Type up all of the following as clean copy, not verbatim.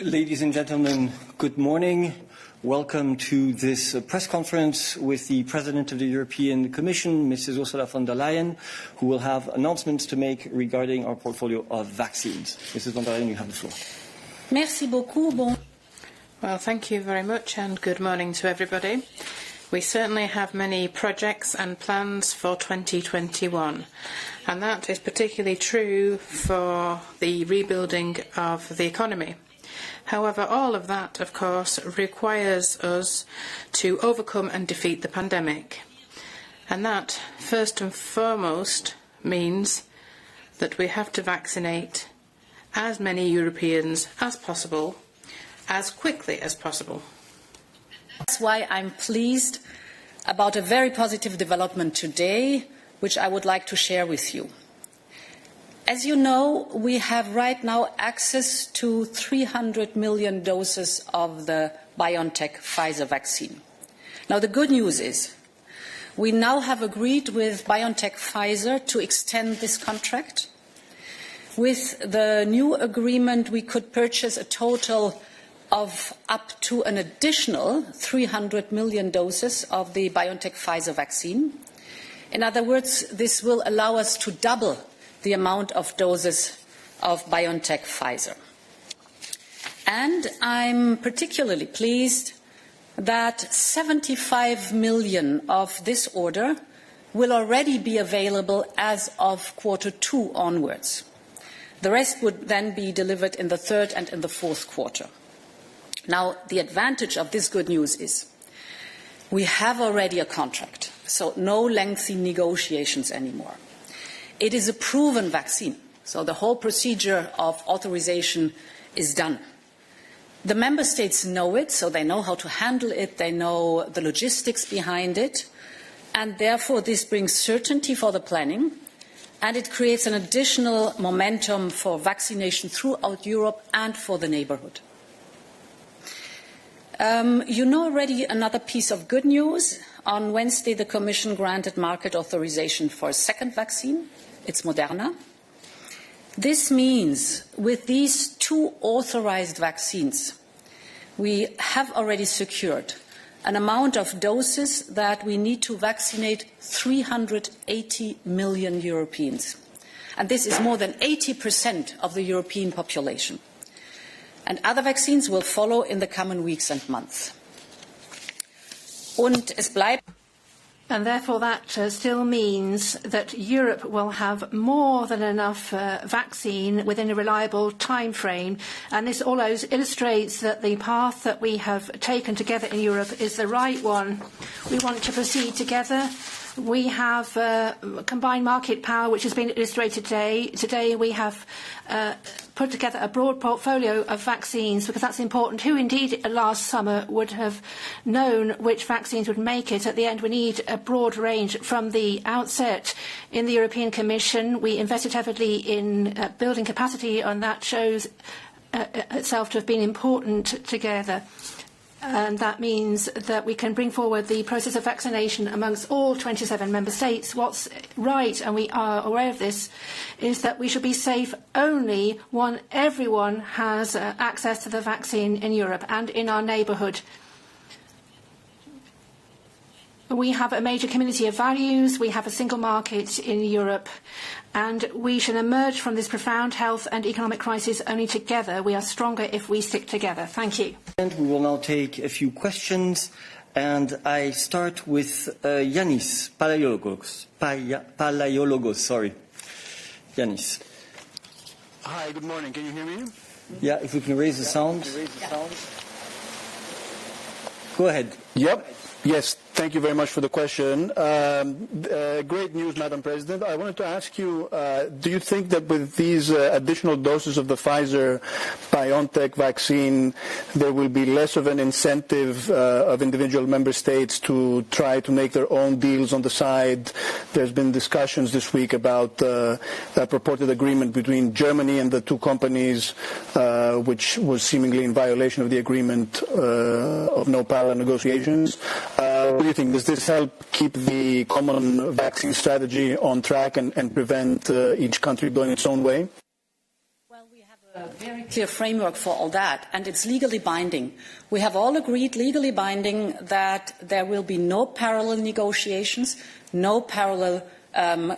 Ladies and gentlemen, good morning. Welcome to this press conference with the President of the European Commission, Mrs. Ursula von der Leyen, who will have announcements to make regarding our portfolio of vaccines. Mrs. von der Leyen, you have the floor. Merci beaucoup. Well, thank you very much and good morning to everybody. We certainly have many projects and plans for 2021, and that is particularly true for the rebuilding of the economy. However, all of that, of course, requires us to overcome and defeat the pandemic. And that, first and foremost, means that we have to vaccinate as many Europeans as possible, as quickly as possible. That's why I'm pleased about a very positive development today, which I would like to share with you. As you know, we have right now access to 300 million doses of the BioNTech Pfizer vaccine. Now, the good news is we now have agreed with BioNTech Pfizer to extend this contract. With the new agreement, we could purchase a total of up to an additional 300 million doses of the BioNTech Pfizer vaccine. In other words, this will allow us to double the amount of doses of BioNTech Pfizer. And I'm particularly pleased that 75 million of this order will already be available as of Q2 onwards. The rest would then be delivered in the third and in the fourth quarter. Now, the advantage of this good news is we have already a contract, so no lengthy negotiations anymore. It is a proven vaccine, so the whole procedure of authorization is done. The member states know it, so they know how to handle it, they know the logistics behind it, and therefore this brings certainty for the planning, and it creates an additional momentum for vaccination throughout Europe and for the neighbourhood. You know already another piece of good news. On Wednesday, the Commission granted market authorization for a second vaccine. It's Moderna. This means with these two authorized vaccines, we have already secured an amount of doses that we need to vaccinate 380 million Europeans. And this is more than 80% of the European population. And other vaccines will follow in the coming weeks and months. And therefore that still means that Europe will have more than enough vaccine within a reliable time frame. And this always illustrates that the path that we have taken together in Europe is the right one. We want to proceed together. We have combined market power, which has been illustrated today. Today we have put together a broad portfolio of vaccines, because that's important. Who indeed last summer would have known which vaccines would make it? At the end, we need a broad range from the outset. In the European Commission, we invested heavily in building capacity, and that shows itself to have been important together. And that means that we can bring forward the process of vaccination amongst all 27 member states. What's right, and we are aware of this, is that we should be safe only when everyone has access to the vaccine in Europe and in our neighbourhood. We have a major community of values, we have a single market in Europe, and we shall emerge from this profound health and economic crisis only together. We are stronger if we stick together. Thank you. And we will now take a few questions, and I start with Yanis Palaiologos. Sorry. Yanis. Hi, good morning. Can you hear me? Yeah, if we can raise the sound. Go ahead. Yep. Yes, thank you very much for the question. Great news, Madam President. I wanted to ask you, do you think that with these additional doses of the Pfizer-BioNTech vaccine, there will be less of an incentive of individual member states to try to make their own deals on the side? There's been discussions this week about a purported agreement between Germany and the two companies, which was seemingly in violation of the agreement of no parallel negotiations. What do you think? Does this help keep the common vaccine strategy on track and prevent each country going its own way? Well, we have A very clear framework for all that, and it's legally binding. We have all agreed legally binding that there will be no parallel negotiations, no parallel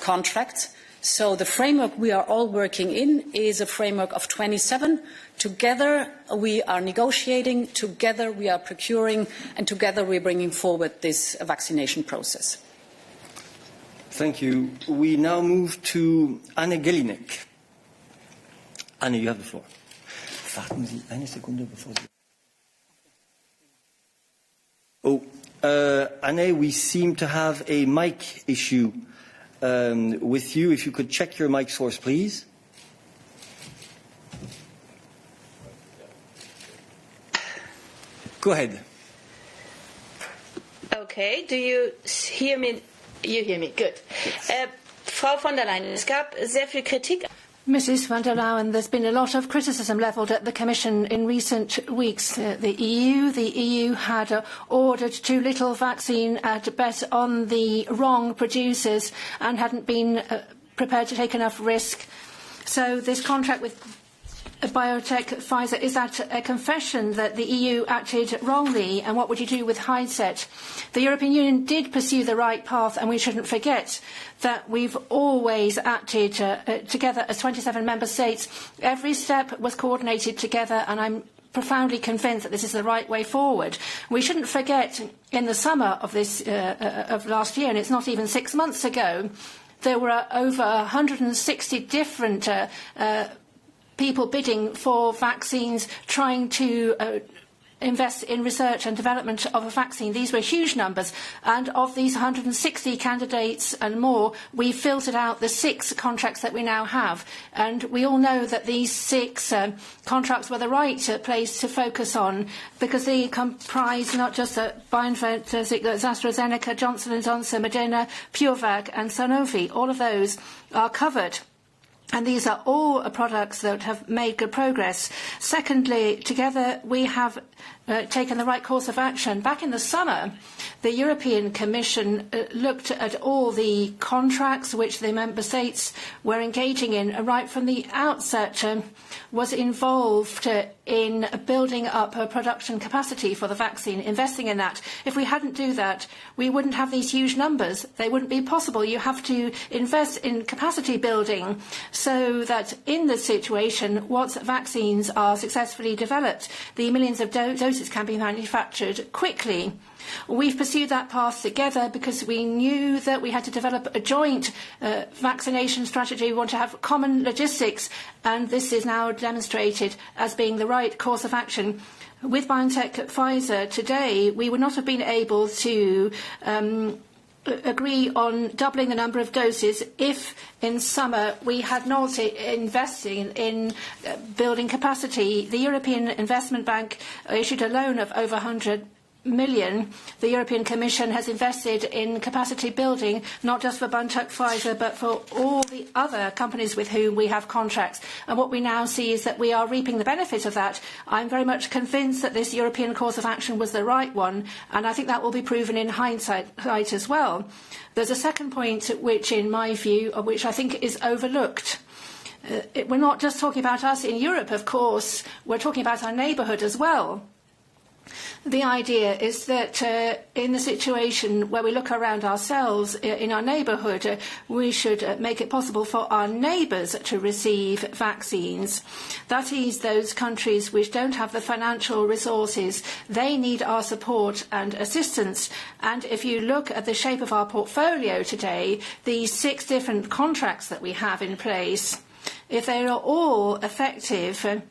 contracts. So the framework we are all working in is a framework of 27. Together we are negotiating, together we are procuring, and together we are bringing forward this vaccination process. Thank you. We now move to Anne Gelinek. Anne, you have the floor. Warten Sie eine Sekunde, bevor Sie... Oh, Anne, we seem to have a mic issue with you. If you could check your mic source, please. Go ahead. Okay, do you hear me? You hear me, good. Frau von der Leyen, es gab sehr viel Kritik. Mrs von der Leyen, there's been a lot of criticism levelled at the Commission in recent weeks. The EU had ordered too little vaccine at bet on the wrong producers and hadn't been prepared to take enough risk. So this contract with biotech Pfizer, is that a confession that the EU acted wrongly, and what would you do with hindsight? The European Union did pursue the right path, and we shouldn't forget that we've always acted together as 27 member states. Every step was coordinated together, and I'm profoundly convinced that this is the right way forward. We shouldn't forget in the summer of last year, and it's not even 6 months ago, there were over 160 different people bidding for vaccines, trying to invest in research and development of a vaccine. These were huge numbers, and of these 160 candidates and more, we filtered out the 6 contracts that we now have. And we all know that these 6 contracts were the right place to focus on, because they comprise not just BioNTech, AstraZeneca, Johnson & Johnson, Moderna, CureVac and Sanofi. All of those are covered. And these are all products that have made good progress. Secondly, together we have taken the right course of action. Back in the summer, the European Commission looked at all the contracts which the member states were engaging in, right from the outset, was involved in building up a production capacity for the vaccine, investing in that. If we hadn't do that, we wouldn't have these huge numbers. They wouldn't be possible. You have to invest in capacity building so that in this situation, once vaccines are successfully developed, the millions of doses can be manufactured quickly. We've pursued that path together because we knew that we had to develop a joint vaccination strategy. We want to have common logistics, and this is now demonstrated as being the right course of action. With BioNTech Pfizer today, we would not have been able to agree on doubling the number of doses if in summer we had not invested in building capacity. The European Investment Bank issued a loan of over 100 million. The European Commission has invested in capacity building, not just for BioNTech Pfizer, but for all the other companies with whom we have contracts. And what we now see is that we are reaping the benefit of that. I'm very much convinced that this European course of action was the right one, and I think that will be proven in hindsight as well. There's a second point which, in my view, which I think is overlooked. We're not just talking about us in Europe, of course. We're talking about our neighbourhood as well. The idea is that in the situation where we look around ourselves in our neighbourhood, we should make it possible for our neighbours to receive vaccines. That is, those countries which don't have the financial resources, they need our support and assistance. And if you look at the shape of our portfolio today, the 6 different contracts that we have in place, if they are all effective,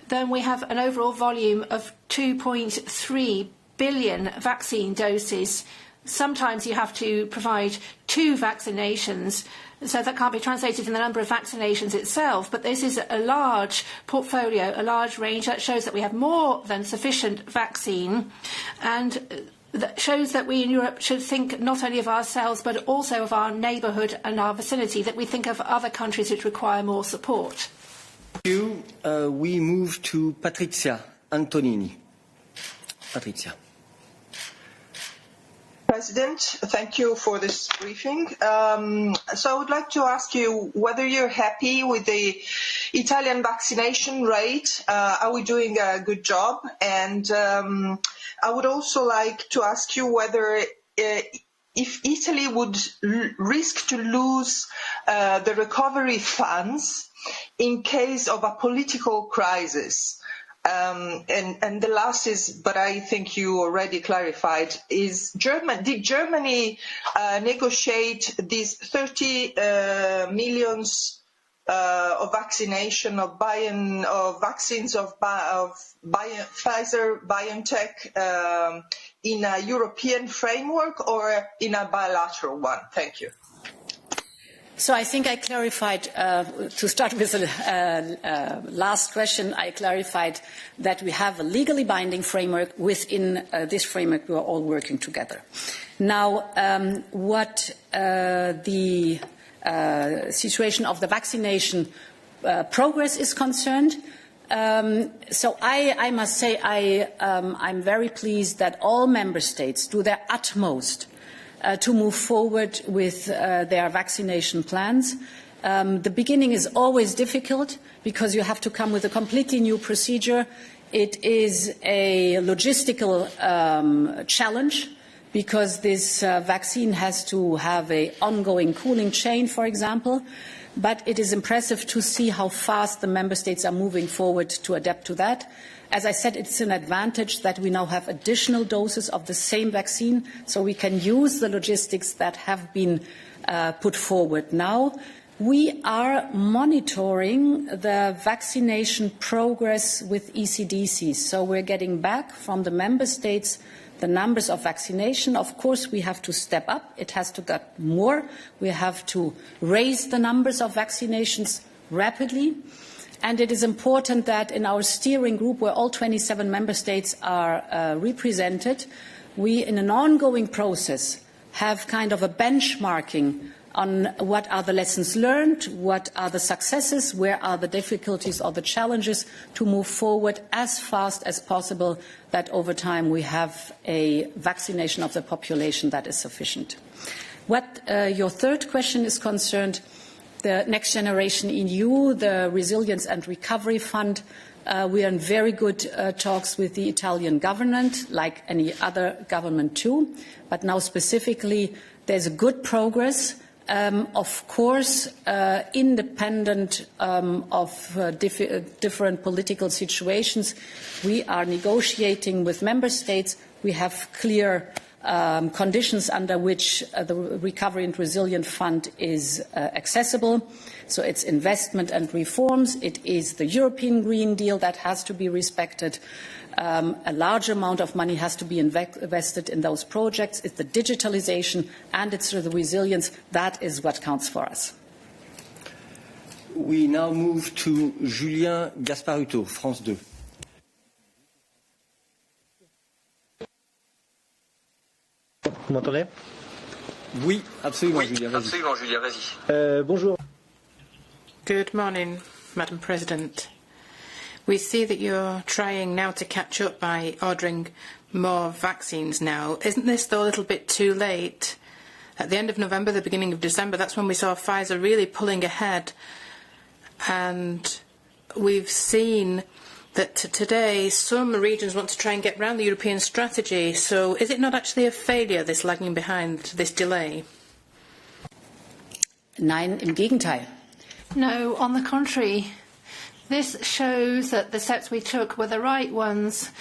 then we have an overall volume of 2.3 billion vaccine doses. Sometimes you have to provide 2 vaccinations, so that can't be translated in the number of vaccinations itself, but this is a large portfolio, a large range that shows that we have more than sufficient vaccine, and that shows that we in Europe should think not only of ourselves but also of our neighbourhood and our vicinity, that we think of other countries which require more support. Thank you. We move to Patrizia Antonini. Patrizia. President, thank you for this briefing. So I would like to ask you whether you're happy with the Italian vaccination rate. Are we doing a good job? And I would also like to ask you whether if Italy would risk to lose the recovery funds in case of a political crisis. And the last is, but I think you already clarified, is did Germany negotiate these 30 millions of vaccination of vaccines of Pfizer, BioNTech in a European framework or in a bilateral one? Thank you. So I think I clarified, to start with the last question, I clarified that we have a legally binding framework. Within this framework, we are all working together. Now, what the situation of the vaccination progress is concerned, so I must say I'm very pleased that all member states do their utmost to move forward with their vaccination plans. The beginning is always difficult because you have to come with a completely new procedure. It is a logistical challenge because this vaccine has to have an ongoing cooling chain, for example. But it is impressive to see how fast the member states are moving forward to adapt to that. As I said, it's an advantage that we now have additional doses of the same vaccine, so we can use the logistics that have been put forward now. We are monitoring the vaccination progress with ECDCs, so we're getting back from the member states the numbers of vaccination. Of course, we have to step up. It has to get more. We have to raise the numbers of vaccinations rapidly. And it is important that in our steering group, where all 27 member states are represented, we, in an ongoing process, have kind of a benchmarking on what are the lessons learned, what are the successes, where are the difficulties or the challenges to move forward as fast as possible, that over time we have a vaccination of the population that is sufficient. What your third question is concerned, the Next Generation EU, the Resilience and Recovery Fund, we are in very good talks with the Italian government, like any other government too. But now specifically, there's a good progress. Of course, independent of different political situations, we are negotiating with member states. We have clear conditions under which the Recovery and Resilience Fund is accessible. So it's investment and reforms. It is the European Green Deal that has to be respected. A large amount of money has to be invested in those projects. It's the digitalization and it's the resilience. That is what counts for us. We now move to Julien Gasparuto, France 2. Vous m'entendez? Oui, absolument, Julien, vas-y. Bonjour. Good morning, Madam President. We see that you're trying now to catch up by ordering more vaccines now. Isn't this, though, a little bit too late? At the end of November, the beginning of December, that's when we saw Pfizer really pulling ahead. And we've seen that today some regions want to try and get round the European strategy. So is it not actually a failure, this lagging behind, this delay? Nein, im Gegenteil. No, on the contrary. This shows that the steps we took were the right ones.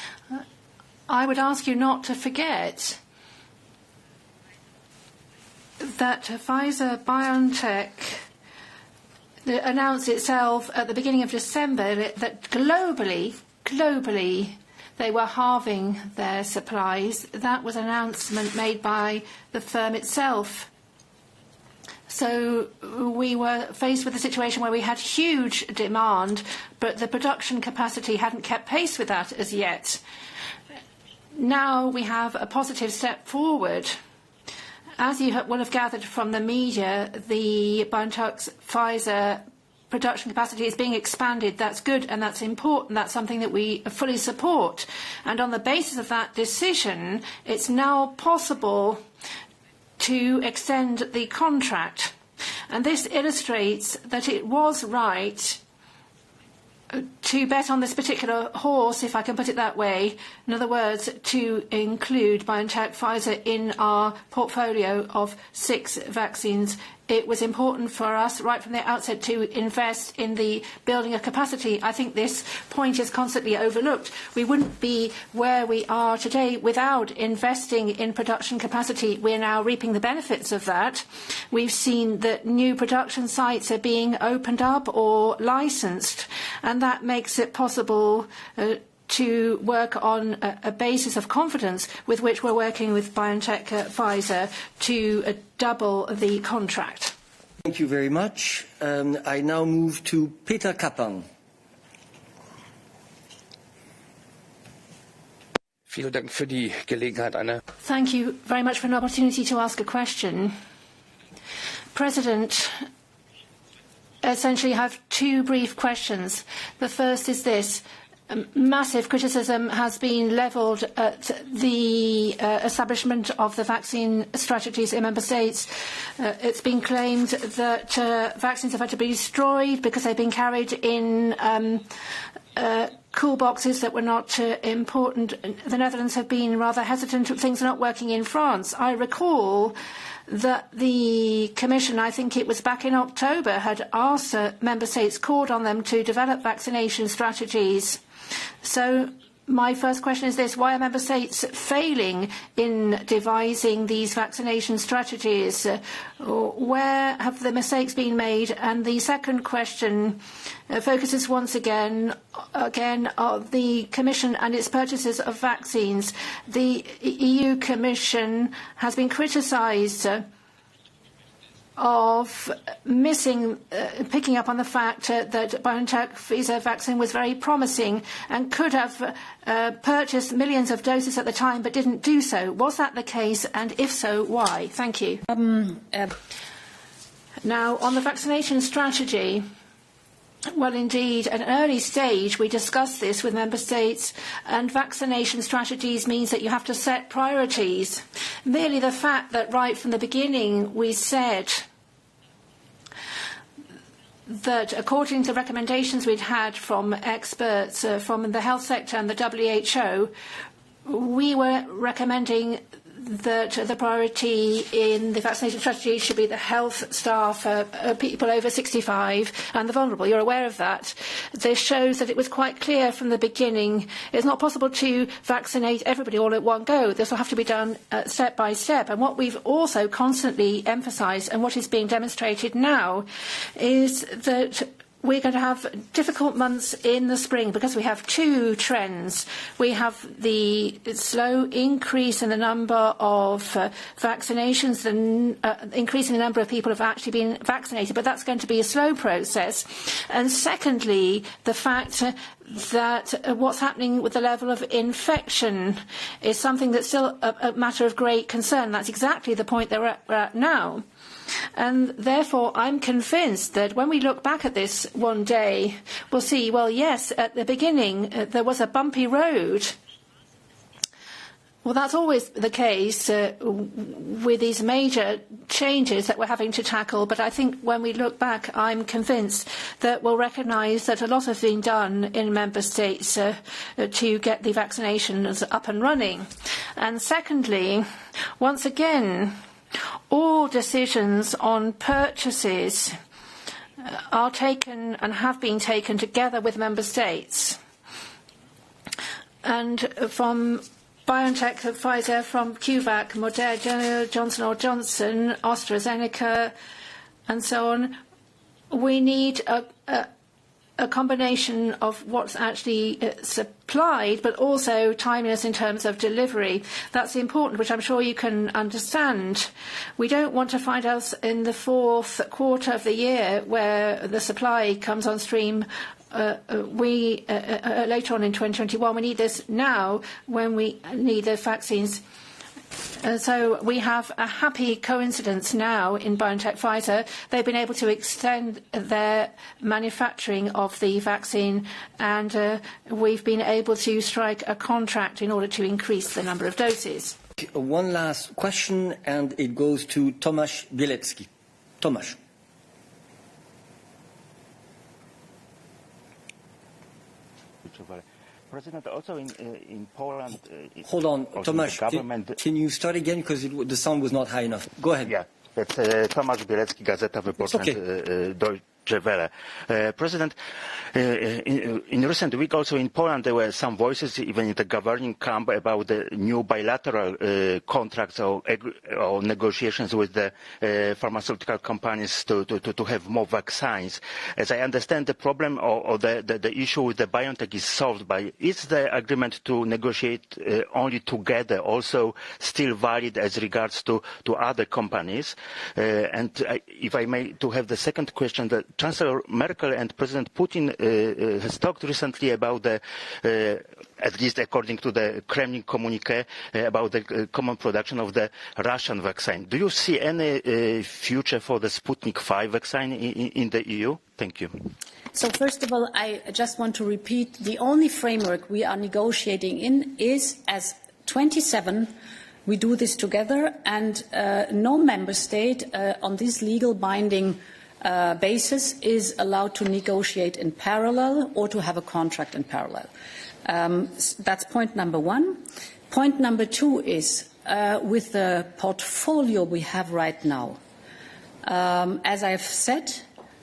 I would ask you not to forget that Pfizer-BioNTech announced itself at the beginning of December that globally, they were halving their supplies. That was an announcement made by the firm itself. So we were faced with a situation where we had huge demand, but the production capacity hadn't kept pace with that as yet. Now we have a positive step forward. As you will have gathered from the media, the BioNTech's Pfizer production capacity is being expanded. That's good and that's important. That's something that we fully support. And on the basis of that decision, it's now possible to extend the contract. And this illustrates that it was right to bet on this particular horse, if I can put it that way. In other words, to include BioNTech Pfizer in our portfolio of 6 vaccines. It was important for us right from the outset to invest in the building of capacity. I think this point is constantly overlooked. We wouldn't be where we are today without investing in production capacity. We're now reaping the benefits of that. We've seen that new production sites are being opened up or licensed, and that makes it possible to work on a basis of confidence with which we're working with BioNTech Pfizer to double the contract. Thank you very much. I now move to Peter Kappan. Thank you very much for an opportunity to ask a question. President, essentially I have 2 brief questions. The first is this. Massive criticism has been levelled at the establishment of the vaccine strategies in member states. It's been claimed that vaccines have had to be destroyed because they've been carried in cool boxes that were not important. The Netherlands have been rather hesitant. Things are not working in France. I recall that the Commission, I think it was back in October, had asked member states, called on them to develop vaccination strategies. So my first question is this: why are member states failing in devising these vaccination strategies? Where have the mistakes been made? And the second question focuses once again on the Commission and its purchases of vaccines. The EU Commission has been criticised of picking up on the fact that BioNTech Pfizer vaccine was very promising and could have purchased millions of doses at the time but didn't do so. Was that the case, and if so, why? Thank you. Now, on the vaccination strategy, well, indeed, at an early stage, we discussed this with member states, and vaccination strategies means that you have to set priorities. Merely the fact that right from the beginning we said that according to the recommendations we'd had from experts from the health sector and the WHO, we were recommending that the priority in the vaccination strategy should be the health staff, people over 65 and the vulnerable. You're aware of that. This shows that it was quite clear from the beginning it's not possible to vaccinate everybody all at one go. This will have to be done step by step. And what we've also constantly emphasised, and what is being demonstrated now, is that we're going to have difficult months in the spring because we have 2 trends. We have the slow increase in the number of vaccinations, the increase in the number of people who have actually been vaccinated, but that's going to be a slow process. And secondly, the fact that what's happening with the level of infection is something that's still a matter of great concern. That's exactly the point that we're at now. And therefore, I'm convinced that when we look back at this one day, we'll see, well, yes, at the beginning, there was a bumpy road. Well, that's always the case with these major changes that we're having to tackle. But I think when we look back, I'm convinced that we'll recognise that a lot has been done in member states to get the vaccinations up and running. And secondly, once again, all decisions on purchases are taken and have been taken together with member states. And from BioNTech, Pfizer, from CureVac, Moderna, Johnson & Johnson, AstraZeneca, and so on, we need a combination of what's actually supplied, but also timeliness in terms of delivery. That's important, which I'm sure you can understand. We don't want to find us in the 4th quarter of the year where the supply comes on stream later on in 2021. We need this now when we need the vaccines. So we have a happy coincidence now in BioNTech Pfizer. They've been able to extend their manufacturing of the vaccine, and we've been able to strike a contract in order to increase the number of doses. One last question, and it goes to Tomasz Bielecki. Tomasz. President, also in Poland... Hold on, Tomasz, can you start again? Because the sound was not high enough. Go ahead. Yeah, it's Tomasz Bielecki, Gazeta Wyborcza, Deutsche Welle. President, in recent week also in Poland there were some voices, even in the governing camp, about the new bilateral contracts or negotiations with the pharmaceutical companies to have more vaccines. As I understand, the problem or the issue with the BioNTech is solved by, is the agreement to negotiate only together also still valid as regards to other companies? And if I may, to have the second question, that Chancellor Merkel and President Putin has talked recently about the, at least according to the Kremlin communique, about the common production of the Russian vaccine. Do you see any future for the Sputnik V vaccine in the EU? Thank you. So first of all, I just want to repeat, the only framework we are negotiating in is as 27. We do this together, and no member state on this legal binding basis is allowed to negotiate in parallel or to have a contract in parallel. That's point number one. Point number two is, with the portfolio we have right now, as I've said,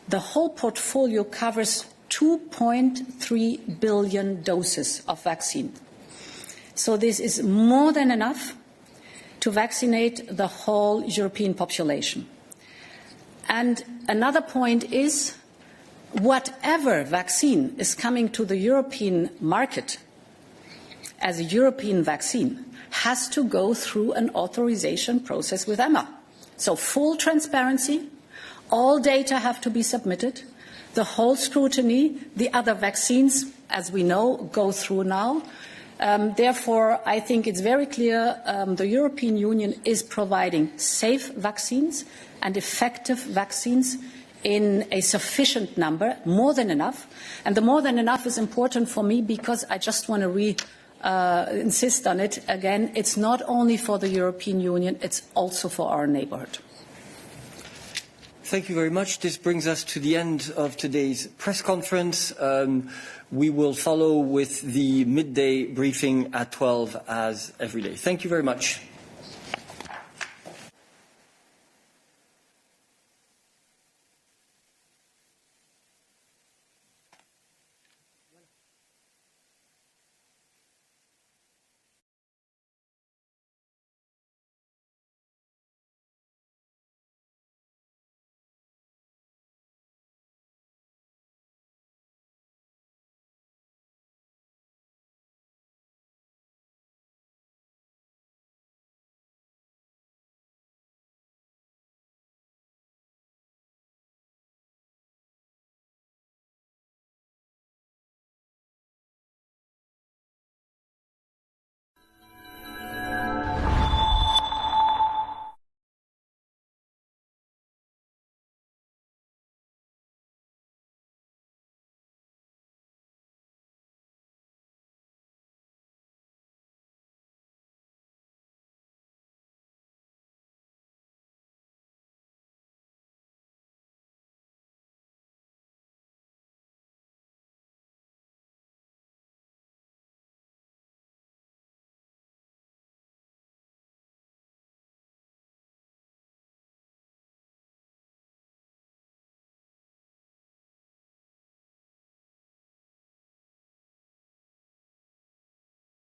the whole portfolio covers 2.3 billion doses of vaccine. So this is more than enough to vaccinate the whole European population. And another point is, whatever vaccine is coming to the European market as a European vaccine has to go through an authorization process with EMA. So full transparency, all data have to be submitted, the whole scrutiny, the other vaccines, as we know, go through now. Therefore, I think it's very clear the European Union is providing safe vaccines and effective vaccines in a sufficient number, more than enough. And the more than enough is important for me because I just want to insist on it again. It's not only for the European Union, it's also for our neighbourhood. Thank you very much. This brings us to the end of today's press conference. We will follow with the midday briefing at 12 as every day. Thank you very much.